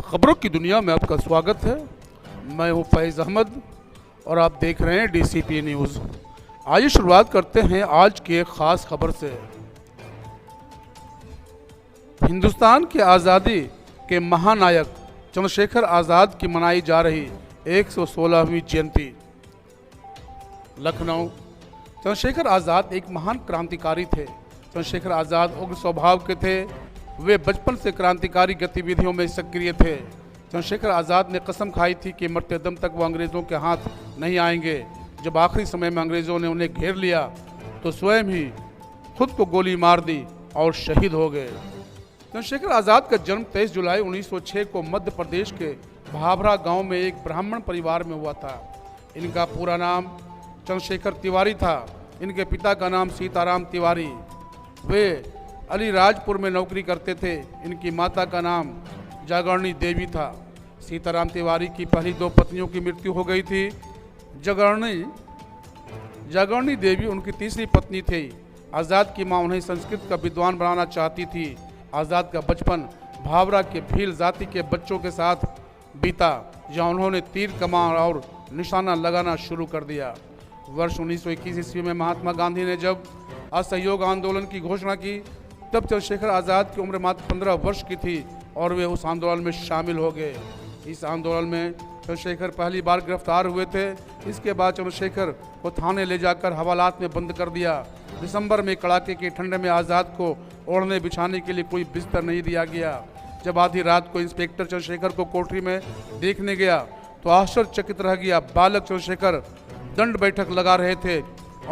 खबरों की दुनिया में आपका स्वागत है। मैं हूं फैज़ अहमद और आप देख रहे हैं DCP न्यूज़। आइए शुरुआत करते हैं आज की एक ख़ास खबर से। हिंदुस्तान की आज़ादी के महानायक चंद्रशेखर आज़ाद की मनाई जा रही 116वीं जयंती। लखनऊ। चंद्रशेखर आज़ाद एक महान क्रांतिकारी थे। चंद्रशेखर आज़ाद उग्र स्वभाव के थे। वे बचपन से क्रांतिकारी गतिविधियों में सक्रिय थे। चंद्रशेखर आज़ाद ने कसम खाई थी कि मरते दम तक वो अंग्रेज़ों के हाथ नहीं आएंगे। जब आखिरी समय में अंग्रेज़ों ने उन्हें घेर लिया तो स्वयं ही खुद को गोली मार दी और शहीद हो गए। चंद्रशेखर आज़ाद का जन्म 23 जुलाई 1906 को मध्य प्रदेश के भाभरा गांव में एक ब्राह्मण परिवार में हुआ था। इनका पूरा नाम चंद्रशेखर तिवारी था। इनके पिता का नाम सीताराम तिवारी। वे अलीराजपुर में नौकरी करते थे। इनकी माता का नाम जागरणी देवी था। सीताराम तिवारी की पहली 2 पत्नियों की मृत्यु हो गई थी। जागरणी देवी उनकी तीसरी पत्नी थी। आज़ाद की मां उन्हें संस्कृत का विद्वान बनाना चाहती थी। आज़ाद का बचपन भाभरा के भील जाति के बच्चों के साथ बीता, जहां उन्होंने तीर कमान और निशाना लगाना शुरू कर दिया। वर्ष 1921 ईस्वी में महात्मा गांधी ने जब असहयोग आंदोलन की घोषणा की तब चंद्रशेखर आज़ाद की उम्र मात्र 15 वर्ष की थी और वे उस आंदोलन में शामिल हो गए। इस आंदोलन में चंद्रशेखर पहली बार गिरफ्तार हुए थे। इसके बाद चंद्रशेखर को थाने ले जाकर हवालात में बंद कर दिया। दिसंबर में कड़ाके की ठंड में आज़ाद को ओढ़ने बिछाने के लिए कोई बिस्तर नहीं दिया गया। जब आधी रात को इंस्पेक्टर चंद्रशेखर को कोठरी में देखने गया तो आश्चर्यचकित रह गया। बालक चंद्रशेखर दंड बैठक लगा रहे थे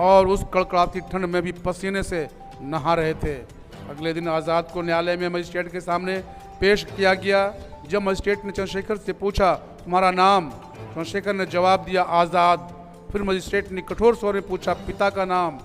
और उस कड़कड़ाती ठंड में भी पसीने से नहा रहे थे। अगले दिन आज़ाद को न्यायालय में मजिस्ट्रेट के सामने पेश किया गया। जब मजिस्ट्रेट ने चंद्रशेखर से पूछा, तुम्हारा नाम? चंद्रशेखर ने जवाब दिया, आज़ाद। फिर मजिस्ट्रेट ने कठोर स्वर में पूछा, पिता का नाम?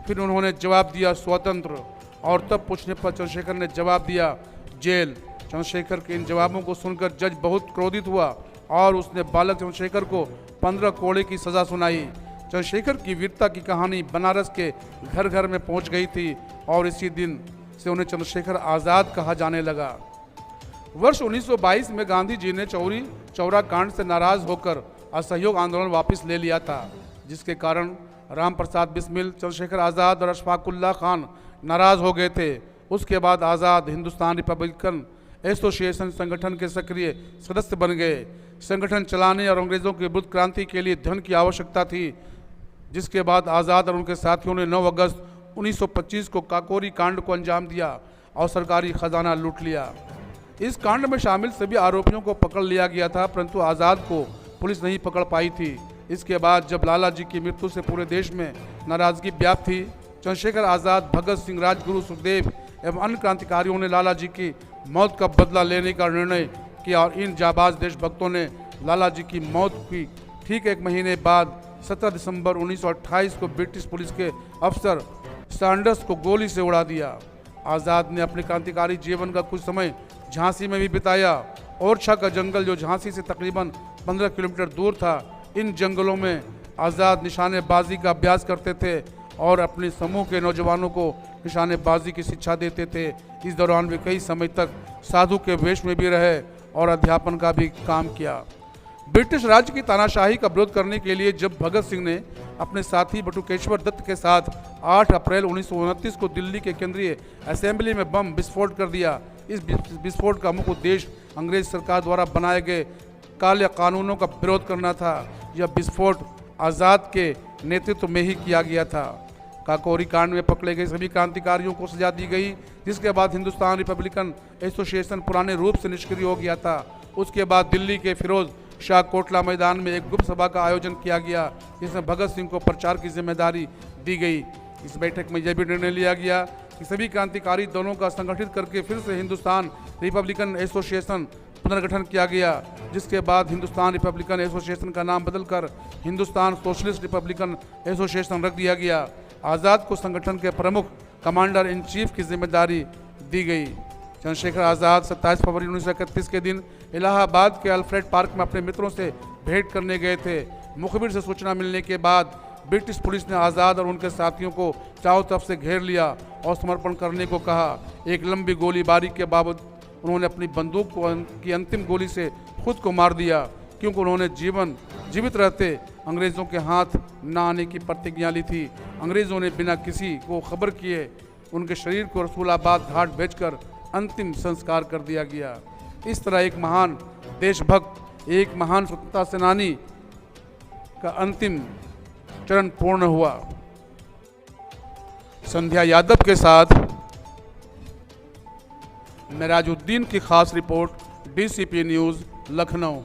फिर उन्होंने जवाब दिया, स्वतंत्र। और तब पूछने पर चंद्रशेखर ने जवाब दिया, जेल। चंद्रशेखर के इन जवाबों को सुनकर जज बहुत क्रोधित हुआ और उसने बालक चंद्रशेखर को 15 कोड़े की सज़ा सुनाई। चंद्रशेखर की वीरता की कहानी बनारस के घर घर में पहुंच गई थी और इसी दिन से उन्हें चंद्रशेखर आज़ाद कहा जाने लगा। वर्ष 1922 में गांधी जी ने चौरी चौरा कांड से नाराज होकर असहयोग आंदोलन वापस ले लिया था, जिसके कारण राम प्रसाद बिस्मिल, चंद्रशेखर आज़ाद और अशफाकुल्लाह खान नाराज हो गए थे। उसके बाद आज़ाद हिंदुस्तान रिपब्लिकन एसोसिएशन संगठन के सक्रिय सदस्य बन गए। संगठन चलाने और अंग्रेज़ों के विरुद्ध क्रांति के लिए धन की आवश्यकता थी, जिसके बाद आज़ाद और उनके साथियों ने 9 अगस्त 1925 को काकोरी कांड को अंजाम दिया और सरकारी खजाना लूट लिया। इस कांड में शामिल सभी आरोपियों को पकड़ लिया गया था, परंतु आज़ाद को पुलिस नहीं पकड़ पाई थी। इसके बाद जब लाला जी की मृत्यु से पूरे देश में नाराजगी व्याप्त थी, चंद्रशेखर आज़ाद, भगत सिंह, राजगुरु, सुखदेव एवं अन्य क्रांतिकारियों ने लाला जी की मौत का बदला लेने का निर्णय किया और इन जाबाज देशभक्तों ने लाला जी की मौत की ठीक 1 महीने बाद 17 दिसंबर 1928 को ब्रिटिश पुलिस के अफसर सैंडर्स को गोली से उड़ा दिया। आज़ाद ने अपने क्रांतिकारी जीवन का कुछ समय झांसी में भी बिताया। ओरछा का जंगल, जो झांसी से तकरीबन 15 किलोमीटर दूर था, इन जंगलों में आज़ाद निशानेबाजी का अभ्यास करते थे और अपने समूह के नौजवानों को निशानेबाजी की शिक्षा देते थे। इस दौरान वे कई समय तक साधु के वेश में भी रहे और अध्यापन का भी काम किया। ब्रिटिश राज्य की तानाशाही का विरोध करने के लिए जब भगत सिंह ने अपने साथी बटुकेश्वर दत्त के साथ 8 अप्रैल 1929 को दिल्ली के केंद्रीय असेंबली में बम विस्फोट कर दिया। इस विस्फोट का मुख्य उद्देश्य अंग्रेज सरकार द्वारा बनाए गए काले कानूनों का विरोध करना था। यह विस्फोट आज़ाद के नेतृत्व में ही किया गया था। काकोरी कांड में पकड़े गए सभी क्रांतिकारियों को सजा दी गई, जिसके बाद हिंदुस्तान रिपब्लिकन एसोसिएशन पुराने रूप से निष्क्रिय हो गया था। उसके बाद दिल्ली के फिरोज शाह कोटला मैदान में एक गुप्त सभा का आयोजन किया गया, जिसमें भगत सिंह को प्रचार की जिम्मेदारी दी गई। इस बैठक में यह भी निर्णय लिया गया कि सभी क्रांतिकारी दलों का संगठित करके फिर से हिंदुस्तान रिपब्लिकन एसोसिएशन पुनर्गठन किया गया, जिसके बाद हिंदुस्तान रिपब्लिकन एसोसिएशन का नाम बदलकर हिंदुस्तान सोशलिस्ट रिपब्लिकन एसोसिएशन रख दिया गया। आज़ाद को संगठन के प्रमुख कमांडर इन चीफ की जिम्मेदारी दी गई। चंद्रशेखर आज़ाद 27 फरवरी 1931 के दिन इलाहाबाद के अल्फ्रेड पार्क में अपने मित्रों से भेंट करने गए थे। मुखबिर से सूचना मिलने के बाद ब्रिटिश पुलिस ने आज़ाद और उनके साथियों को चारों तरफ से घेर लिया और समर्पण करने को कहा। एक लंबी गोलीबारी के उन्होंने अपनी बंदूक की अंतिम गोली से खुद को मार दिया, क्योंकि उन्होंने जीवित रहते अंग्रेज़ों के हाथ न आने की प्रतिज्ञा ली थी। अंग्रेज़ों ने बिना किसी को खबर किए उनके शरीर को रसूलाबाद घाट भेजकर अंतिम संस्कार कर दिया गया। इस तरह एक महान देशभक्त, एक महान स्वतंत्रता सेनानी का अंतिम चरण पूर्ण हुआ। संध्या यादव के साथ मेराजुद्दीन की खास रिपोर्ट, DCP न्यूज़, लखनऊ।